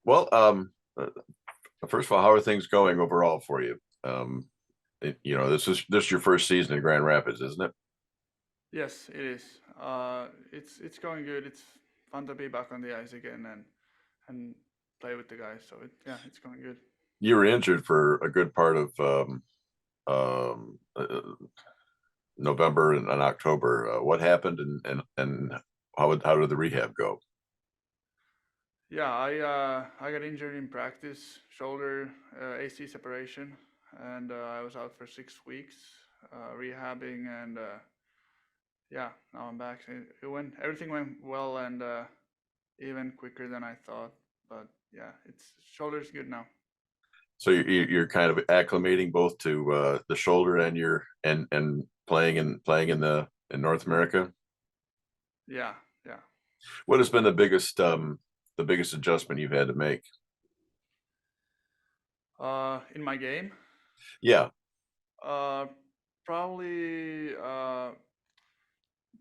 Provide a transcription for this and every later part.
Well, first of all, how are things going overall for you? This is your first season in Grand Rapids, isn't it? Yes, it is. It's going good. It's fun to be back on the ice again and play with the guys. So it's going good. You were injured for a good part of um, uh, November and October. What happened, and how did the rehab go? Yeah, I got injured in practice, shoulder AC separation, and I was out for 6 weeks rehabbing, and yeah, now I'm back. Everything went well and even quicker than I thought. But yeah, it's shoulder's good now. So you're kind of acclimating both to the shoulder and your and playing in North America. Yeah, yeah. What has been the biggest adjustment you've had to make? In my game, Yeah. uh, probably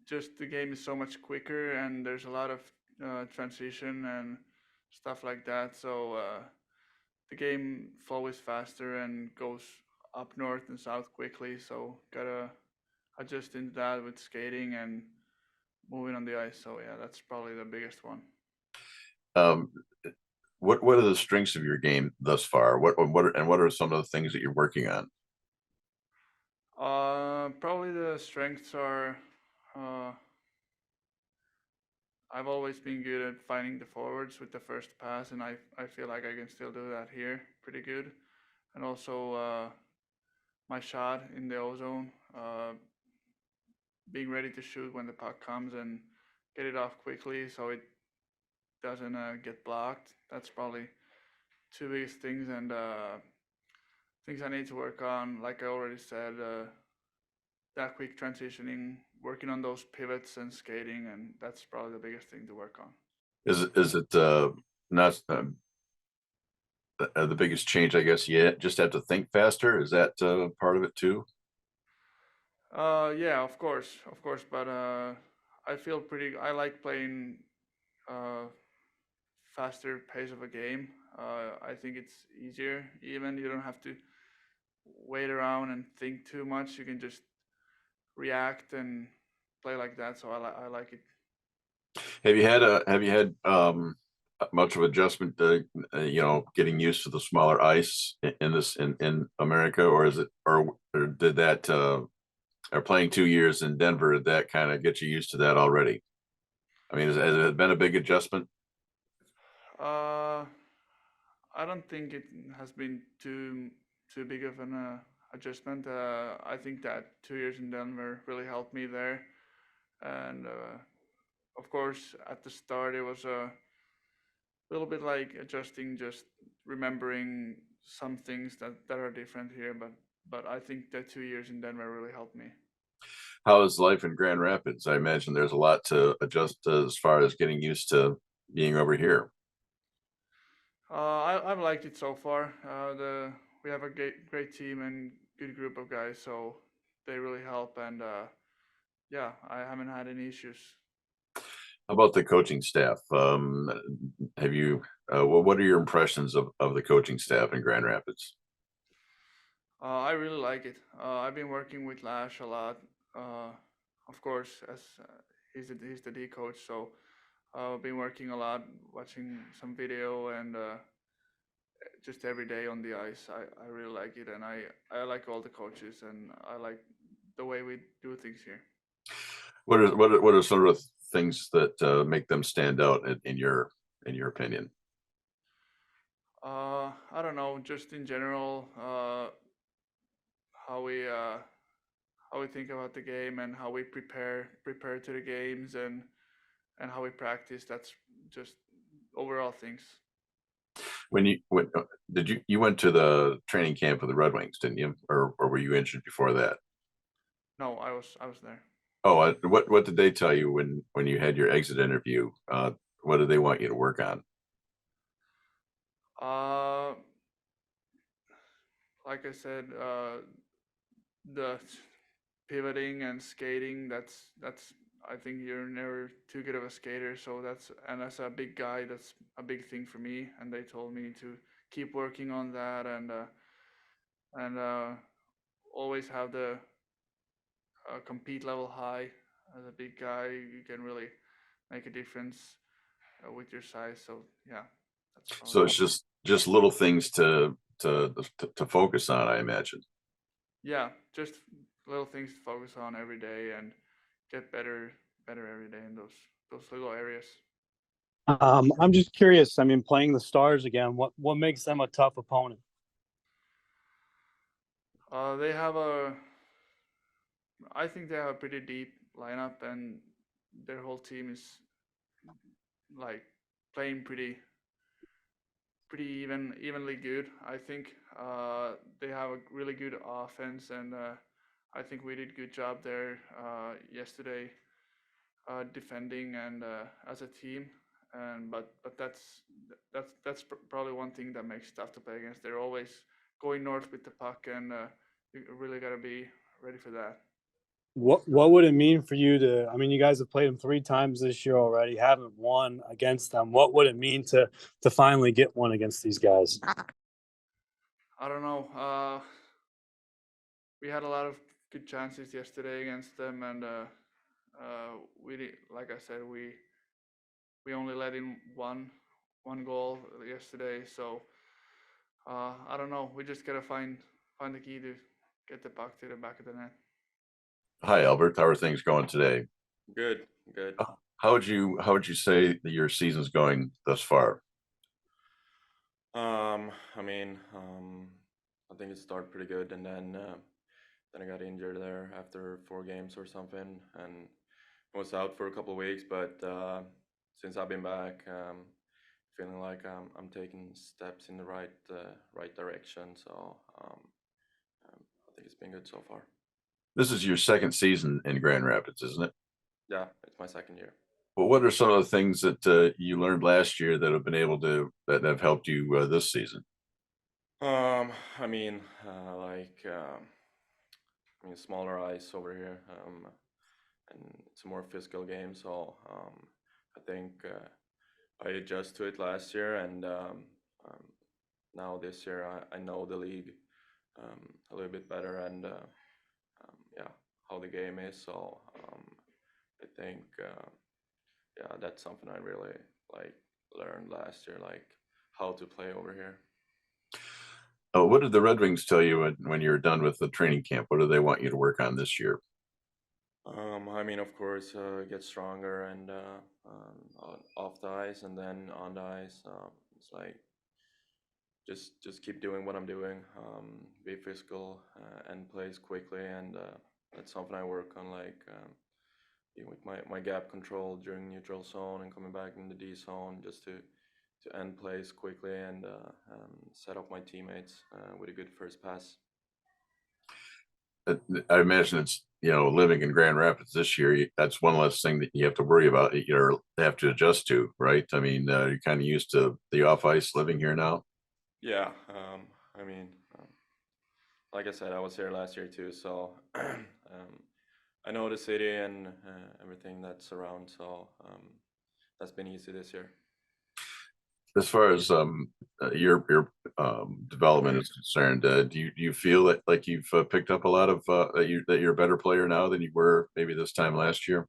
just the game is so much quicker and there's a lot of transition and stuff like that. So the game flow is faster and goes up north and south quickly. So gotta adjust into that with skating and moving on the ice. So yeah, that's probably the biggest one. Um, what are the strengths of your game thus far? What are some of the things that you're working on? Probably the strengths are uh, I've always been good at finding the forwards with the first pass, and I feel like I can still do that here pretty good. And also my shot in the ozone, being ready to shoot when the puck comes and get it off quickly so it doesn't get blocked. That's probably two biggest things, and things I need to work on. Like I already said, that quick transitioning, working on those pivots and skating, and that's probably the biggest thing to work on. Is it not the biggest change? I guess you just have to think faster. Is that part of it too? Yeah, of course, but I feel pretty. I like playing uh, faster pace of a game. I think it's easier. Even you don't have to wait around and think too much. You can just react and play like that. So I like it. Have you had much of adjustment to getting used to the smaller ice in this in America, or is it or did that or playing 2 years in Denver, did that kind of get you used to that already? I mean, has it been a big adjustment? Uh, I don't think it has been too big of an adjustment. I think that 2 years in Denver really helped me there, and of course at the start it was a little bit like adjusting, just remembering some things that are different here. But I think that 2 years in Denver really helped me. How is life in Grand Rapids? I imagine there's a lot to adjust as far as getting used to being over here. I've liked it so far. The We have a great team and good group of guys, so they really help. And yeah, I haven't had any issues. How about the coaching staff? Have you, what are your impressions of the coaching staff in Grand Rapids? I really like it. I've been working with Lash a lot. Uh, of course, as he's the D coach, so I've been working a lot, watching some video and just every day on the ice. I really like it, and I like all the coaches, and I like the way we do things here. What are some of the things that make them stand out in your opinion? I don't know, just in general, how we uh, how we think about the game and how we prepare to the games and how we practice. That's just overall things. When did you went to the training camp for the Red Wings, didn't you? Or were you injured before that? No, I was there. Oh, what did they tell you when you had your exit interview? What did they want you to work on? Uh, like I said, the pivoting and skating. That's I think you're never too good of a skater. So and as a big guy, that's a big thing for me. And they told me to keep working on that and always have the compete level high. As a big guy, you can really make a difference with your size. So yeah, that's So probably it's just little things to focus on, I imagine. yeah, just little things to focus on every day and get better every day in those little areas. I'm just curious. I mean, playing the Stars again, what makes them a tough opponent? They have a, I think they have a pretty deep lineup, and their whole team is like playing pretty evenly good. I think they have a really good offense, and I think we did a good job there yesterday defending and as a team. And but probably one thing that makes it tough to play against. They're always going north with the puck, and you really got to be ready for that. What would it mean for you to? I mean, you guys have played them 3 times this year already. Haven't won against them. What would it mean to finally get one against these guys? I don't know. We had a lot of good chances yesterday against them, and like I said, we only let in one goal yesterday. So I don't know. We just gotta find the key to get the puck to the back of the net. Hi, Albert. How are things going today? Good, good. How would you say that your season's going thus far? I mean, I think it started pretty good, and then I got injured there after 4 games or something, and was out for a couple of weeks. But since I've been back, feeling like I'm taking steps in the right direction. So I think it's been good so far. This is your second season in Grand Rapids, isn't it? Yeah, it's my second year. Well, what are some of the things that you learned last year that have been able to that have helped you this season? I mean, I mean, smaller ice over here, and it's a more physical game. So I think I adjust to it last year, and um, now this year I know the league a little bit better, and yeah, how the game is. So I think yeah, that's something I really like learned last year, like how to play over here. Oh, what did the Red Wings tell you when you were done with the training camp? What do they want you to work on this year? I mean, of course, get stronger and off the ice, and then on the ice. It's like just keep doing what I'm doing. Be physical and plays quickly, and that's something I work on. Like with my gap control during neutral zone and coming back in the D zone, just to end plays quickly and set up my teammates with a good first pass. Uh, I imagine it's living in Grand Rapids this year. That's one less thing that you have to worry about. You have to adjust to, right? I mean, you're kind of used to the off ice living here now. Yeah, I mean, like I said, I was here last year too, so I know the city and everything that's around. So that's been easy this year. As far as your development is concerned, do you feel that like you've picked up a lot of that you're a better player now than you were maybe this time last year?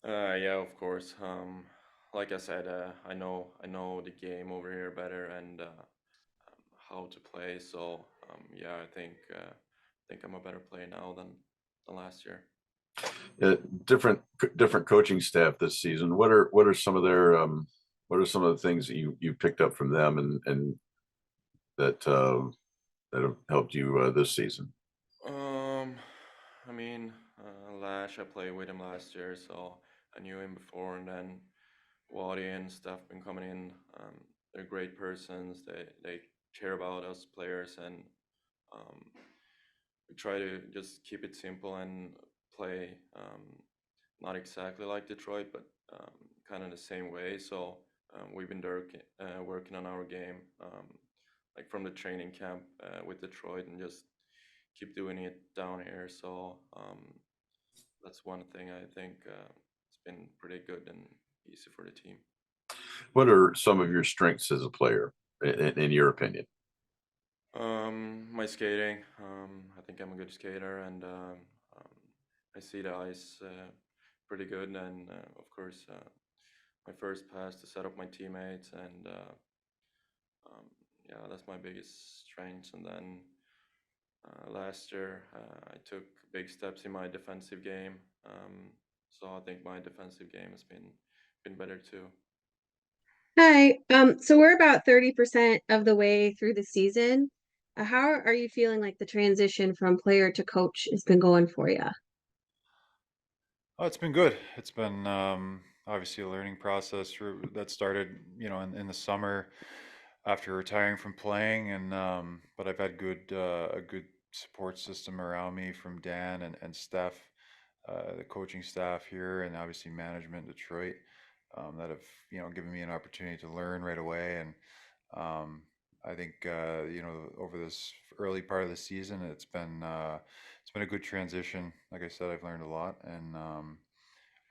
Yeah, of course. Like I said, I know the game over here better and how to play. So yeah, I think I'm a better player now than last year. Uh, different coaching staff this season. What are some of their what are some of the things that you picked up from them and that that have helped you this season? Um, I mean, Lash, I played with him last year, so I knew him before, and then Wadi and stuff been coming in. They're great persons. They care about us players, and um, we try to just keep it simple and play not exactly like Detroit, but kind of the same way. So we've been working on our game, like from the training camp with Detroit, and just keep doing it down here. So that's one thing I think it's been pretty good and easy for the team. What are some of your strengths as a player, in your opinion? My skating. I think I'm a good skater, and I see the ice pretty good. And of course, my first pass to set up my teammates, and um, yeah, that's my biggest strength. And then last year, I took big steps in my defensive game. So I think my defensive game has been better too. Hi. So we're about 30% of the way through the season. How are you feeling like the transition from player to coach has been going for you? Oh, it's been good. It's been obviously a learning process that started, in the summer after retiring from playing, and but I've had a good support system around me from Dan and Steph, the coaching staff here, and obviously management in Detroit, that have given me an opportunity to learn right away. And um, I think over this early part of the season, it's been a good transition. Like I said, I've learned a lot, and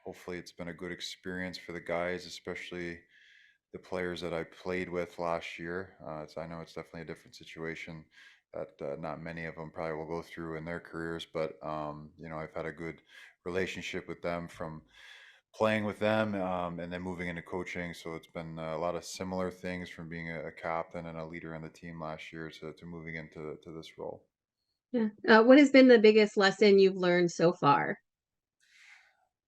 hopefully, it's been a good experience for the guys, especially the players that I played with last year. I know it's definitely a different situation that not many of them probably will go through in their careers, but I've had a good relationship with them from playing with them, and then moving into coaching. So it's been a lot of similar things from being a captain and a leader on the team last year to moving into this role. Yeah. What has been the biggest lesson you've learned so far?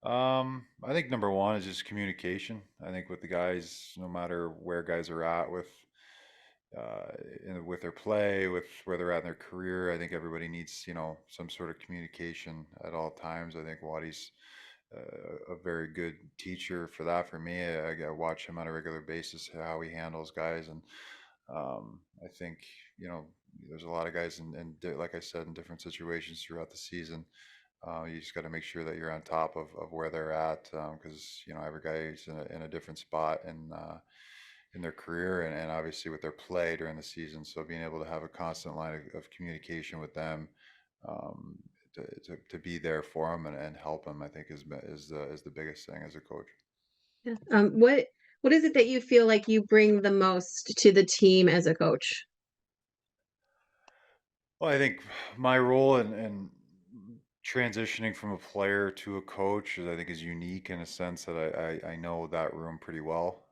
I think number one is just communication. I think with the guys, no matter where guys are at uh, with their play, with where they're at in their career, I think everybody needs some sort of communication at all times. I think Waddy's a very good teacher for that for me. I watch him on a regular basis how he handles guys, and I think you know there's a lot of guys like I said, in different situations throughout the season. You just got to make sure that you're on top of where they're at, because every guy is in a different spot in their career, and obviously with their play during the season. So being able to have a constant line of communication with them, um, to be there for them and help them, I think is the biggest thing as a coach. Yeah. What is it that you feel like you bring the most to the team as a coach? Well, I think my role in transitioning from a player to a coach I think is unique in a sense that I know that room pretty well.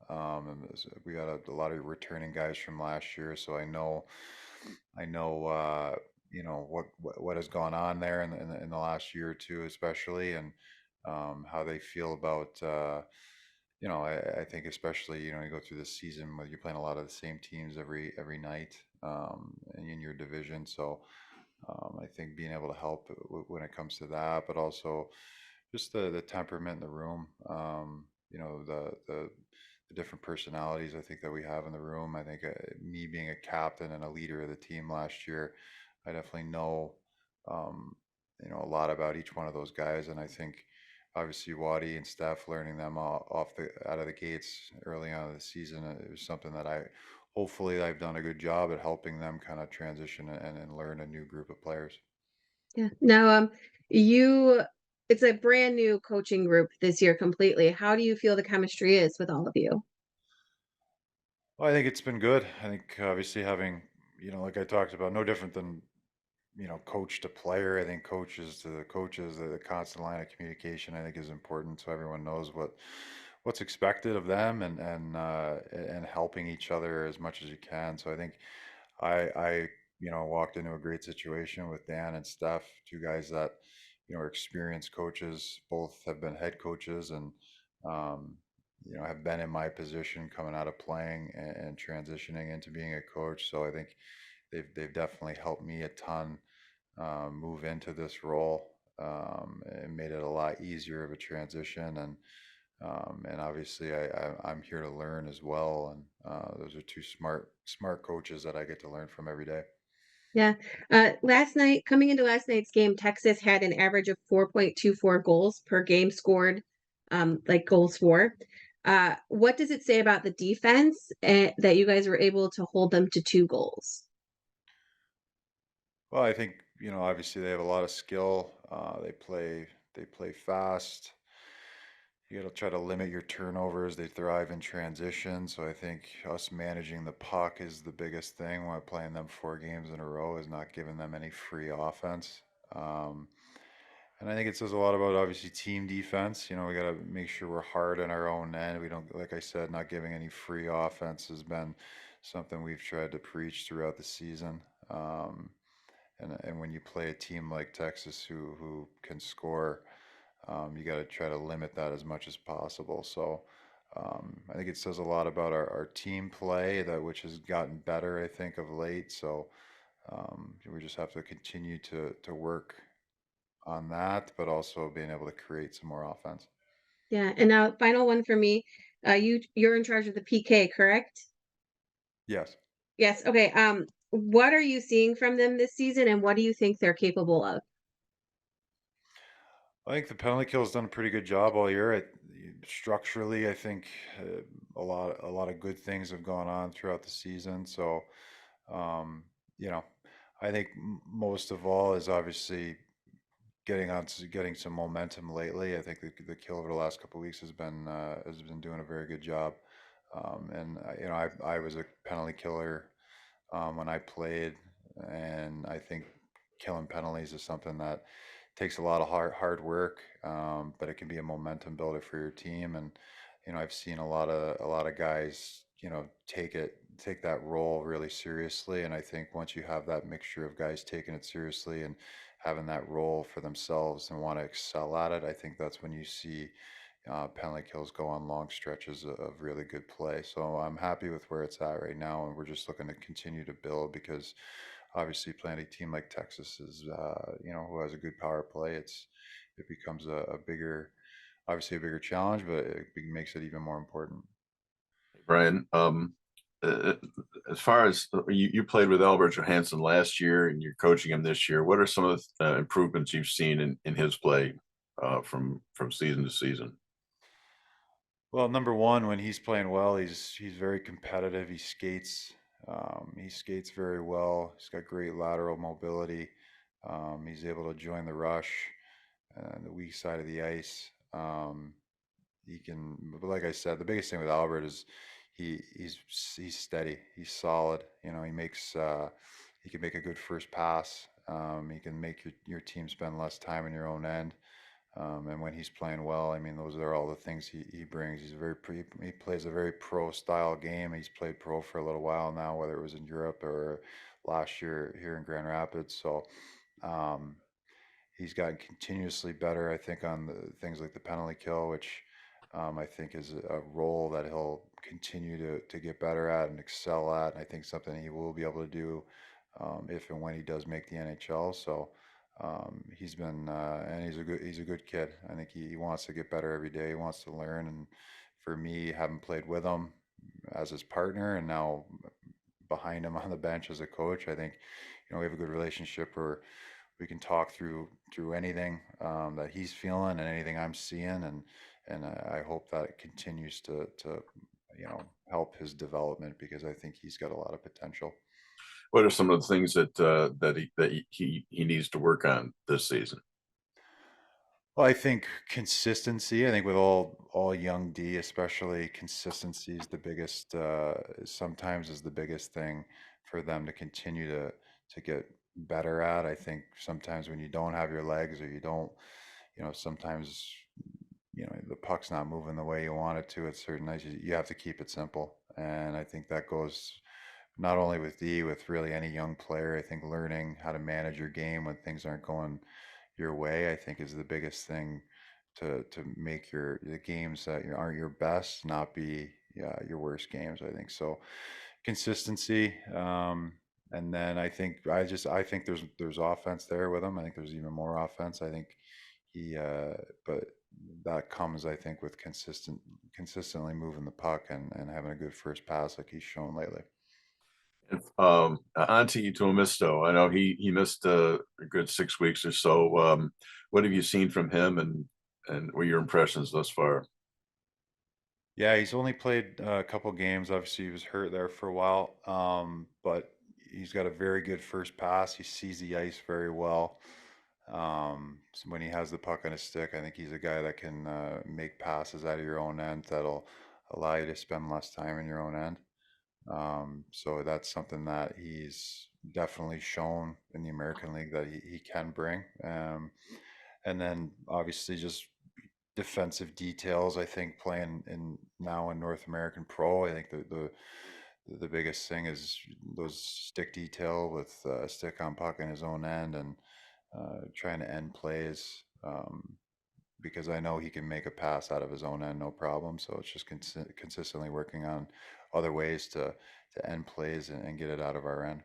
We got a lot of returning guys from last year, so I know what has gone on there in the last year or two, especially, and how they feel about. I think especially you go through this season where you're playing a lot of the same teams every night, in your division. So I think being able to help when it comes to that, but also just the temperament in the room, the different personalities I think that we have in the room. I think me being a captain and a leader of the team last year, I definitely um, a lot about each one of those guys, and I think obviously Waddy and Steph learning them out of the gates early on in the season, it was something that hopefully I've done a good job at helping them kind of transition and learn a new group of players. Yeah. Now, you it's a brand new coaching group this year completely. How do you feel the chemistry is with all of you? Well, I think it's been good. I think obviously having, like I talked about, no different than, coach to player. I think coaches to the coaches, the constant line of communication, I think is important so everyone knows what's expected of them, and helping each other as much as you can. So I think I walked into a great situation with Dan and Steph, two guys that are experienced coaches. Both have been head coaches, and um, have been in my position coming out of playing and transitioning into being a coach. So I think they've definitely helped me a ton, move into this role, and made it a lot easier of a transition. And obviously I'm here to learn as well. And those are two smart coaches that I get to learn from every day. Yeah. Coming into last night's game, Texas had an average of 4.24 goals per game scored, like goals for. What does it say about the defense that you guys were able to hold them to 2 goals? Well, I think, obviously they have a lot of skill. They They play fast. You got to try to limit your turnovers. They thrive in transition. So I think us managing the puck is the biggest thing while playing them 4 games in a row is not giving them any free offense. Um, and I think it says a lot about obviously team defense. We got to make sure we're hard on our own end. We don't, like I said, not giving any free offense has been something we've tried to preach throughout the season. And when you play a team like Texas who can score, you got to try to limit that as much as possible. So I think it says a lot about our team play which has gotten better, I think, of late. So we just have to continue to work on that, but also being able to create some more offense. Yeah, and now final one for me. You're in charge of the PK, correct? Yes. Yes. Okay. What are you seeing from them this season, and what do you think they're capable of? I think the penalty kill has done a pretty good job all year. Structurally, I think a lot of good things have gone on throughout the season. So, um, you know, I think most of all is obviously getting some momentum lately. I think the kill over the last couple of weeks has been doing a very good job. And I was a penalty killer when I played, and I think killing penalties is something that takes a lot of hard work, but it can be a momentum builder for your team. And I've seen a lot of guys take that role really seriously. And I think once you have that mixture of guys taking it seriously and having that role for themselves and want to excel at it, I think that's when you see penalty kills go on long stretches of really good play. So I'm happy with where it's at right now, and we're just looking to continue to build because obviously playing a team like Texas is, who has a good power play. It becomes obviously a bigger challenge, but it makes it even more important. Brian, uh, as far as you played with Albert Johansson last year and you're coaching him this year, what are some of the improvements you've seen in his play from season to season? Well, number one, when he's playing well, he's very competitive. He skates very well. He's got great lateral mobility. He's able to join the rush, the weak side of the ice. But like I said, the biggest thing with Albert is he's steady. He's solid. He can make a good first pass. He can make your team spend less time in your own end. And when he's playing well, I mean, those are all the things he brings. He plays a very pro style game. He's played pro for a little while now, whether it was in Europe or last year here in Grand Rapids. So um, he's gotten continuously better, I think, on the things like the penalty kill, which I think is a role that he'll continue to get better at and excel at. And I think something he will be able to do if and when he does make the NHL. So and he's a good kid. I think he wants to get better every day. He wants to learn. And for me, having played with him as his partner and now behind him on the bench as a coach, I think we have a good relationship where we can talk through anything that he's feeling and anything I'm seeing, and I hope that it continues to help his development because I think he's got a lot of potential. What are some of the things that he needs to work on this season? Well, I think consistency. I think with all young D, especially consistency is the biggest. Sometimes is the biggest thing for them to continue to get better at. I think sometimes when you don't have your legs or you don't, sometimes the puck's not moving the way you want it to at certain nights. You have to keep it simple, and I think that goes not only with D, with really any young player. I think learning how to manage your game when things aren't going your way, I think, is the biggest thing to make the games that aren't your best not be your worst games. I think so. Consistency, and then I think there's offense there with him. I think there's even more offense. I think but that comes, I think, with consistently moving the puck and having a good first pass like he's shown lately. Antti Tuomisto, I know he missed a good 6 weeks or so. What have you seen from him, and what are your impressions thus far? Yeah, he's only played a couple games. Obviously, he was hurt there for a while, but he's got a very good first pass. He sees the ice very well. So when he has the puck on his stick, I think he's a guy that can make passes out of your own end that'll allow you to spend less time in your own end. So that's something that he's definitely shown in the American League that he can bring. And then obviously just defensive details. I think playing in now in North American Pro, I think the biggest thing is those stick detail with stick on puck in his own end and trying to end plays. Because I know he can make a pass out of his own end, no problem. So it's just consistently working on other ways to end plays and get it out of our end.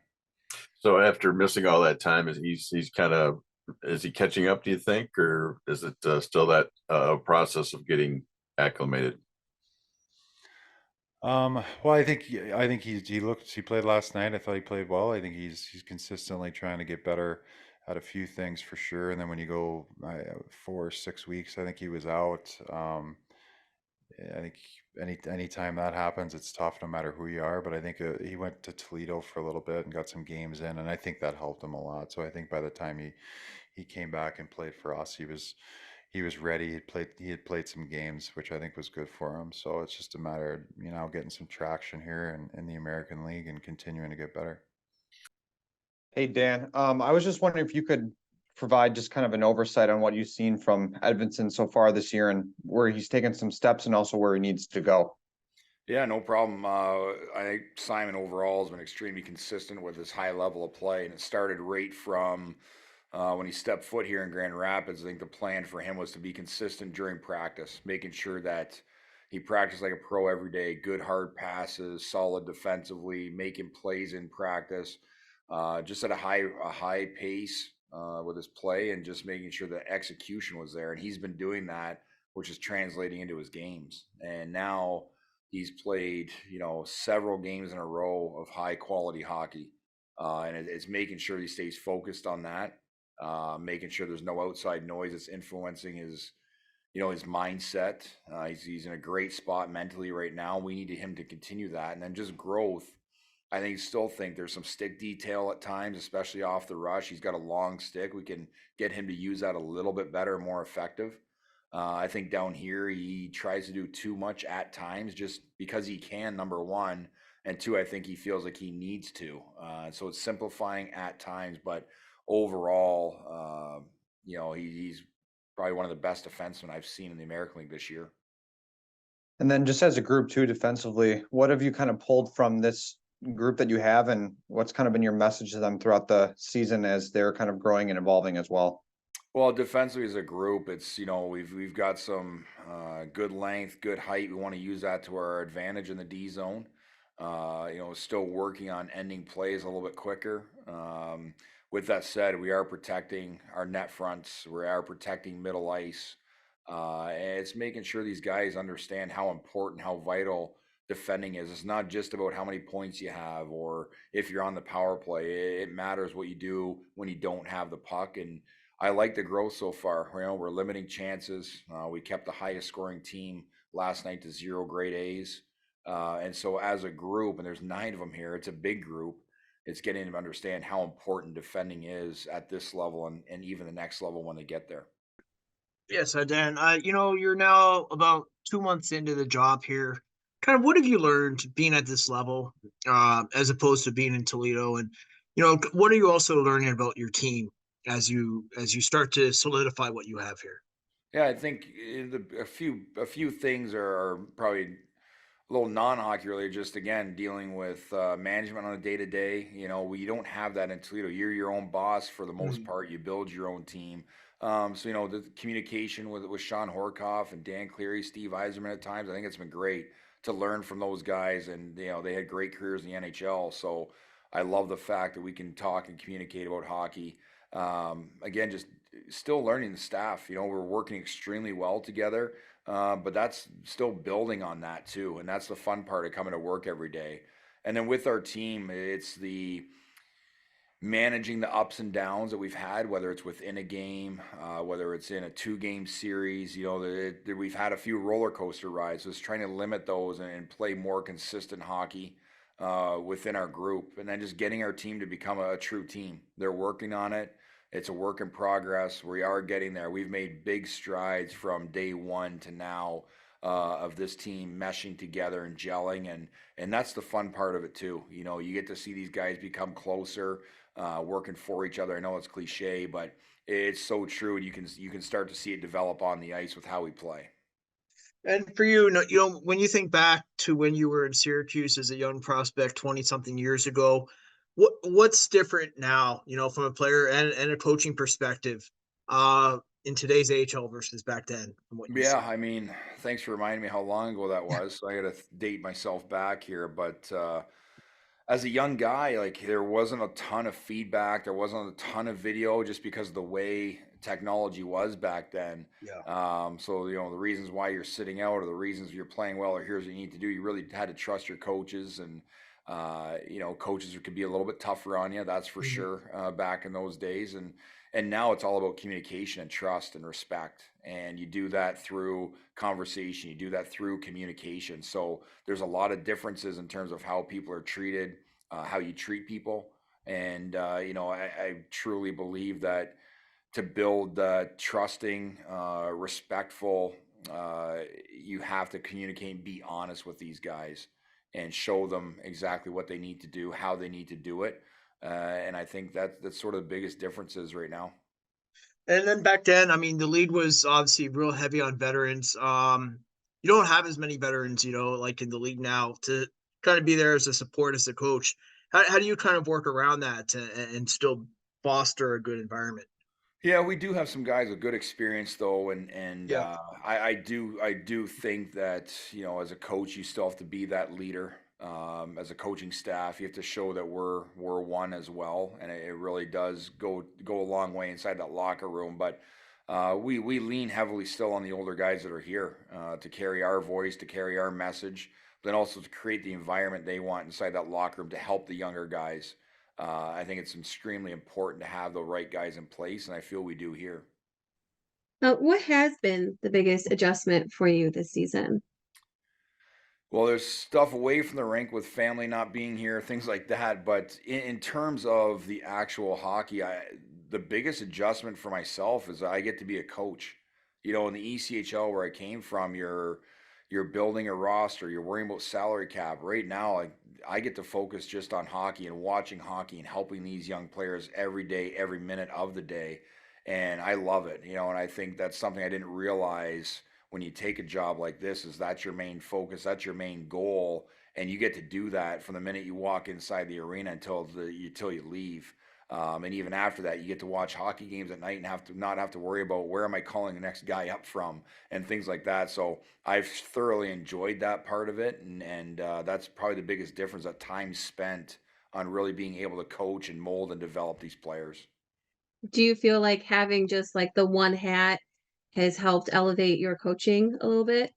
So after missing all that time, he's kind of, is he catching up, do you think, or is it still that process of getting acclimated? Well, I think he played last night. I thought he played well. I think he's consistently trying to get better at a few things for sure. And then when you go 4 or 6 weeks, I think he was out. I think anytime that happens, it's tough no matter who you are. But I think he went to Toledo for a little bit and got some games in, and I think that helped him a lot. So I think by the time he came back and played for us, he was ready. He had played some games, which I think was good for him. So it's just a matter of, getting some traction here in the American League and continuing to get better. Hey, Dan, I was just wondering if you could provide just kind of an oversight on what you've seen from Edvinsson so far this year and where he's taken some steps and also where he needs to go. Yeah, no problem. I think Simon overall has been extremely consistent with his high level of play, and it started right from when he stepped foot here in Grand Rapids. I think the plan for him was to be consistent during practice, making sure that he practiced like a pro every day, good hard passes, solid defensively, making plays in practice, just at a high pace with his play, and just making sure the execution was there. And he's been doing that, which is translating into his games. And now he's played, several games in a row of high quality hockey, and it's making sure he stays focused on that, making sure there's no outside noise that's influencing his mindset. He's in a great spot mentally right now. We need him to continue that, and then just growth. I still think there's some stick detail at times, especially off the rush. He's got a long stick. We can get him to use that a little bit better, more effective. I think down here he tries to do too much at times just because he can, number one. And two, I think he feels like he needs to. So it's simplifying at times, but overall, he's probably one of the best defensemen I've seen in the American League this year. And then just as a group too, defensively, what have you kind of pulled from this group that you have, and what's kind of been your message to them throughout the season as they're kind of growing and evolving as well? Well, defensively as a group, it's we've got some good length, good height. We want to use that to our advantage in the D zone. Still working on ending plays a little bit quicker. With that said, we are protecting our net fronts. We are protecting middle ice. And it's making sure these guys understand how important, how vital defending is. It's not just about how many points you have or if you're on the power play. It matters what you do when you don't have the puck. And I like the growth so far. We're limiting chances. We kept the highest scoring team last night to 0 grade A's. And so as a group, and there's 9 of them here, it's a big group. It's getting them to understand how important defending is at this level and even the next level when they get there. Yes, Dan, you're now about 2 months into the job here. Kind of what have you learned being at this level, as opposed to being in Toledo? And, what are you also learning about your team as you start to solidify what you have here? Yeah, I think a few things are probably a little non-hockey related. Just again dealing with management on a day-to-day. We don't have that in Toledo. You're your own boss for the most part. You build your own team. So the communication with Sean Horkoff and Dan Cleary, Steve Yzerman at times, I think it's been great to learn from those guys, and they had great careers in the NHL. So I love the fact that we can talk and communicate about hockey. Again, just still learning the staff. We're working extremely well together, but that's still building on that too, and that's the fun part of coming to work every day. And then with our team, it's the managing the ups and downs that we've had, whether it's within a game, whether it's in a 2-game series. We've had a few roller coaster rides. So it's trying to limit those and play more consistent hockey within our group, and then just getting our team to become a true team. They're working on it. It's a work in progress. We are getting there. We've made big strides from day one to now of this team meshing together and gelling, and that's the fun part of it too. You know, you get to see these guys become closer, working for each other. I know it's cliche, but it's so true. And you can start to see it develop on the ice with how we play. And for you, you know, when you think back to when you were in Syracuse as a young prospect 20 something years ago, what's different now, you know, from a player and a coaching perspective, in today's AHL versus back then, from what you Yeah, see? I mean, thanks for reminding me how long ago that was. So I got to date myself back here, but as a young guy, like there wasn't a ton of feedback, there wasn't a ton of video just because of the way technology was back then. Yeah. So you know the reasons why you're sitting out or the reasons you're playing well or here's what you need to do. You really had to trust your coaches, and you know coaches could be a little bit tougher on you. That's for Mhm. sure. Back in those days, and now it's all about communication and trust and respect. And you do that through conversation. You do that through communication. So there's a lot of differences in terms of how people are treated, how you treat people. And, you know, I truly believe that to build trusting, respectful, you have to communicate and be honest with these guys and show them exactly what they need to do, how they need to do it. And I think that's sort of the biggest differences right now. And then back then, I mean, the league was obviously real heavy on veterans. You don't have as many veterans, you know, like in the league now to kind of be there as a support as a coach. How do you kind of work around that and still foster a good environment? Yeah, we do have some guys with good experience though, and Yeah. I do think that you know as a coach you still have to be that leader. As a coaching staff, you have to show that we're one as well, and it really does go a long way inside that locker room. But we lean heavily still on the older guys that are here to carry our voice, to carry our message, but then also to create the environment they want inside that locker room to help the younger guys. I think it's extremely important to have the right guys in place, and I feel we do here. What has been the biggest adjustment for you this season? Well, there's stuff away from the rink with family not being here, things like that. But in terms of the actual hockey, the biggest adjustment for myself is I get to be a coach. You know, in the ECHL where I came from, you're building a roster, you're worrying about salary cap. Right now, I get to focus just on hockey and watching hockey and helping these young players every day, every minute of the day. And I love it, you know, and I think that's something I didn't realize when you take a job like this is that's your main focus, that's your main goal, and you get to do that from the minute you walk inside the arena until you leave. And even after that, you get to watch hockey games at night and have to not have to worry about where am I calling the next guy up from and things like that. So I've thoroughly enjoyed that part of it, and that's probably the biggest difference, that time spent on really being able to coach and mold and develop these players. Do you feel like having just like the one hat has helped elevate your coaching a little bit?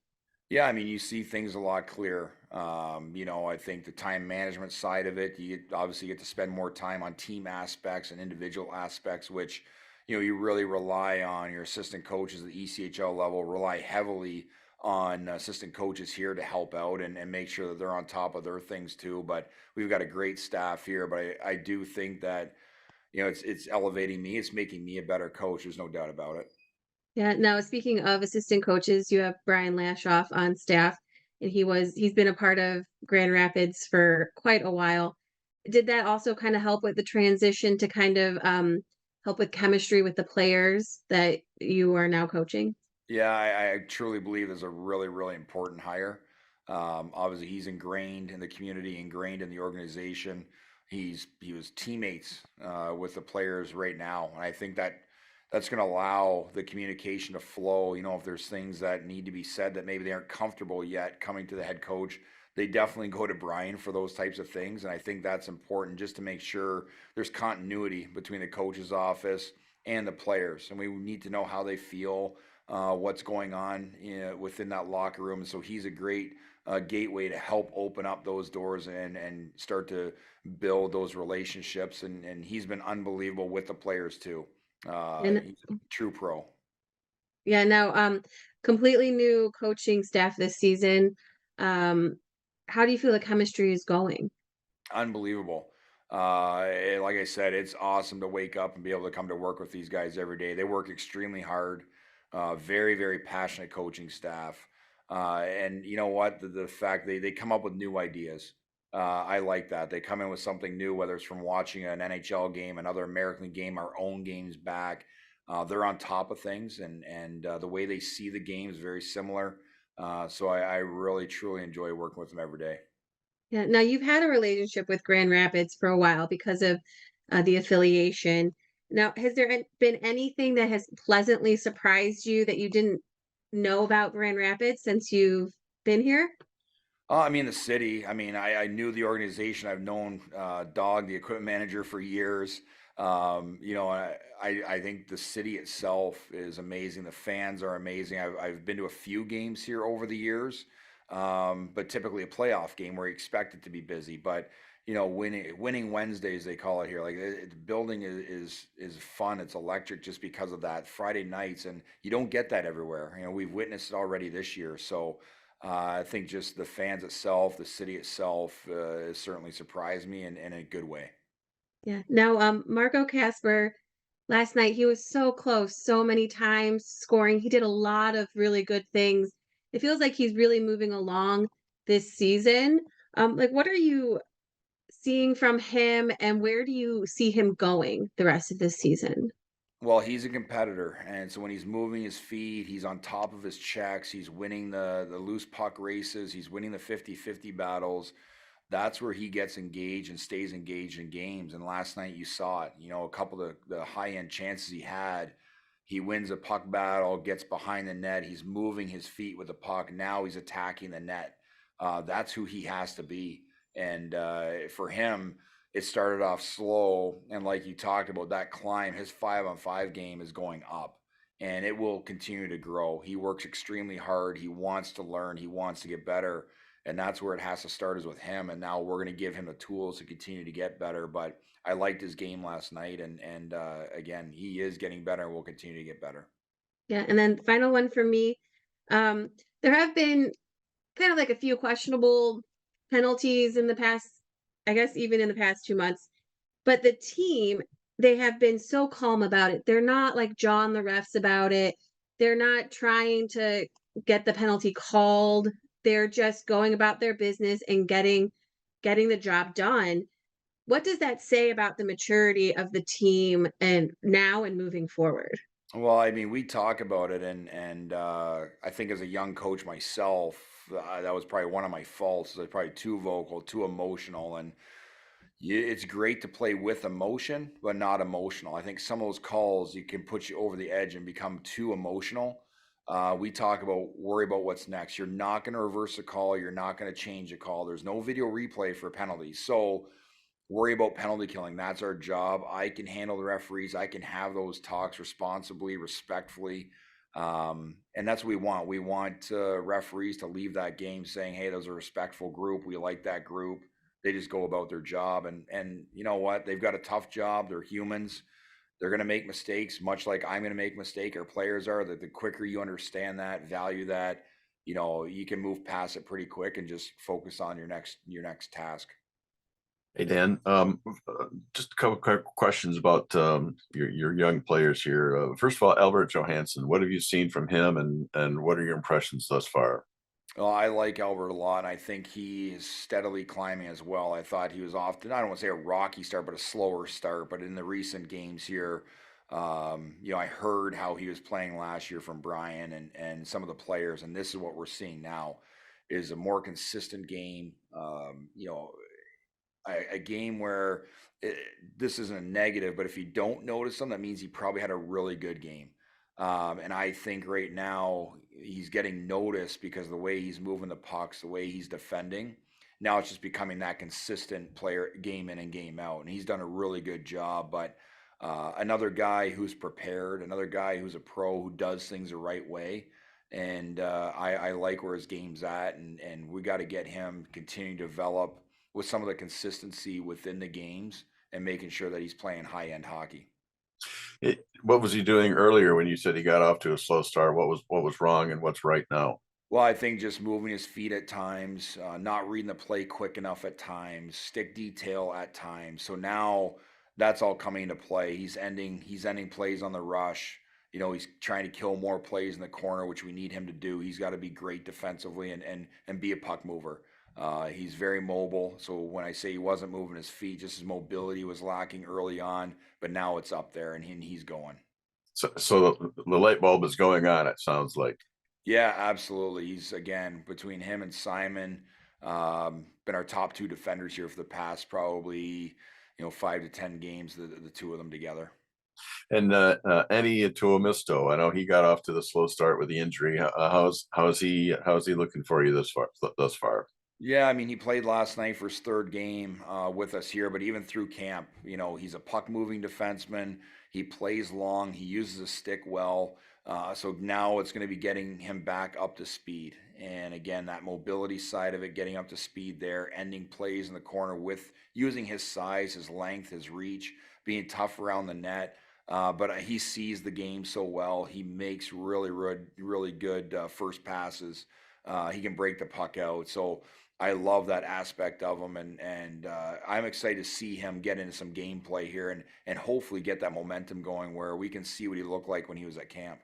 Yeah, I mean, you see things a lot clearer. You know, I think the time management side of it, obviously get to spend more time on team aspects and individual aspects, which, you know, you really rely on your assistant coaches at the ECHL level, rely heavily on assistant coaches here to help out and make sure that they're on top of their things too. But we've got a great staff here, but I do think that, you know, it's elevating me. It's making me a better coach. There's no doubt about it. Yeah, now speaking of assistant coaches, you have Brian Lashoff on staff, and he's been a part of Grand Rapids for quite a while. Did that also kind of help with the transition to kind of help with chemistry with the players that you are now coaching? Yeah, I truly believe is a really, really important hire. Obviously, he's ingrained in the community, ingrained in the organization. He was teammates with the players right now, and I think that that's going to allow the communication to flow. You know, if there's things that need to be said that maybe they aren't comfortable yet coming to the head coach, they definitely go to Brian for those types of things, and I think that's important just to make sure there's continuity between the coach's office and the players, and we need to know how they feel, what's going on within that locker room. And so he's a great gateway to help open up those doors and start to build those relationships. And he's been unbelievable with the players too. And He's a true pro. yeah, now completely new coaching staff this season. Um, how do you feel the chemistry is going? Unbelievable. Like I said, it's awesome to wake up and be able to come to work with these guys every day. They work extremely hard, very, very passionate coaching staff. And you know what? The fact they come up with new ideas. I like that. They come in with something new, whether it's from watching an NHL game, another American game, our own games back. They're on top of things, and the way they see the game is very similar. So I really, truly enjoy working with them every day. Yeah. Now you've had a relationship with Grand Rapids for a while because of the affiliation. Now, has there been anything that has pleasantly surprised you that you didn't know about Grand Rapids since you've been here? I mean, the city. I mean, I knew the organization. I've known Dog, the equipment manager, for years. You know, I think the city itself is amazing. The fans are amazing. I've been to a few games here over the years, but typically a playoff game where you expect it to be busy. But you know, winning Wednesdays, they call it here. Like the building is fun. It's electric just because of that. Friday nights, and you don't get that everywhere. You know, we've witnessed it already this year. So I think just the fans itself, the city itself, has certainly surprised me in a good way. Yeah. Now, Marco Casper, last night he was so close, so many times scoring. He did a lot of really good things. It feels like he's really moving along this season. Like, what are you seeing from him, and where do you see him going the rest of this season? Well, he's a competitor, and so when he's moving his feet, he's on top of his checks, he's winning the loose puck races, he's winning the 50-50 battles. That's where he gets engaged and stays engaged in games. And last night you saw it. You know, a couple of the high-end chances he had, he wins a puck battle, gets behind the net, he's moving his feet with the puck. Now he's attacking the net. That's who he has to be. And for him, it started off slow, and like you talked about, that climb, his 5-on-5 game is going up, and it will continue to grow. He works extremely hard. He wants to learn. He wants to get better, and that's where it has to start, is with him. And now we're going to give him the tools to continue to get better. But I liked his game last night, and again, he is getting better and will continue to get better. Yeah. And then final one for me. There have been kind of like a few questionable penalties in the past, I guess even in the past 2 months. But the team, they have been so calm about it. They're not like John the refs about it. They're not trying to get the penalty called. They're just going about their business and getting the job done. What does that say about the maturity of the team and now and moving forward? Well, I mean, we talk about it, and I think as a young coach myself, that was probably one of my faults. I was probably too vocal, too emotional, and it's great to play with emotion, but not emotional. I think some of those calls you can put you over the edge and become too emotional. We talk about worry about what's next. You're not going to reverse a call. You're not going to change a call. There's no video replay for penalties. So worry about penalty killing. That's our job. I can handle the referees. I can have those talks responsibly, respectfully. And that's what we want. We want referees to leave that game saying, hey, those are a respectful group. We like that group. They just go about their job. And you know what? They've got a tough job. They're humans. They're going to make mistakes, much like I'm going to make mistake. Our players are. The quicker you understand that, value that, you know, you can move past it pretty quick and just focus on your next task. Hey, Dan, just a couple quick questions about your young players here. First of all, Albert Johansson, what have you seen from him, and what are your impressions thus far? Well, I like Albert a lot. I think he is steadily climbing as well. I thought he was often, I don't want to say a rocky start, but a slower start. But in the recent games here, you know, I heard how he was playing last year from Brian and some of the players, and this is what we're seeing now, is a more consistent game. You know, a game where this isn't a negative, but if you don't notice him, that means he probably had a really good game. And I think right now he's getting noticed because of the way he's moving the pucks, the way he's defending. Now it's just becoming that consistent player, game in and game out. And he's done a really good job. But another guy who's prepared, another guy who's a pro, who does things the right way. And I like where his game's at. And we got to get him continuing to develop with some of the consistency within the games and making sure that he's playing high-end hockey. What was he doing earlier when you said he got off to a slow start? What was wrong and what's right now? Well, I think just moving his feet at times, not reading the play quick enough at times, stick detail at times. So now that's all coming into play. He's ending plays on the rush. He's trying to kill more plays in the corner, which we need him to do. He's got to be great defensively and be a puck mover. He's very mobile. So when I say he wasn't moving his feet, just his mobility was lacking early on, but now it's up there and he's going. So the light bulb is going on, it sounds like. Yeah, absolutely. He's again between him and Simon, been our top two defenders here for the past probably 5 to 10 games. The two of them together. And Eddie Tuomisto, I know he got off to the slow start with the injury. How's he looking for you thus far? Yeah, I mean he played last night for his third game with us here, but even through camp, he's a puck moving defenseman. He plays long. He uses a stick well. So now it's going to be getting him back up to speed. And again, that mobility side of it, getting up to speed there, ending plays in the corner with using his size, his length, his reach, being tough around the net. But he sees the game so well. He makes really good first passes. He can break the puck out. So I love that aspect of him, and I'm excited to see him get into some gameplay here and hopefully get that momentum going where we can see what he looked like when he was at camp.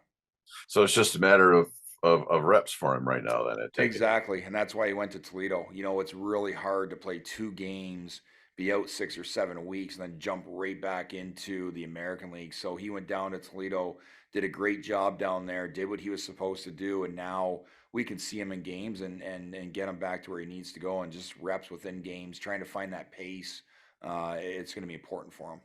So it's just a matter of reps for him right now, then. I take it. Exactly, and that's why he went to Toledo. It's really hard to play 2 games, be out 6 or 7 weeks, and then jump right back into the American League. So he went down to Toledo, did a great job down there, did what he was supposed to do, and now we can see him in games and get him back to where he needs to go, and just reps within games, trying to find that pace. It's going to be important for him.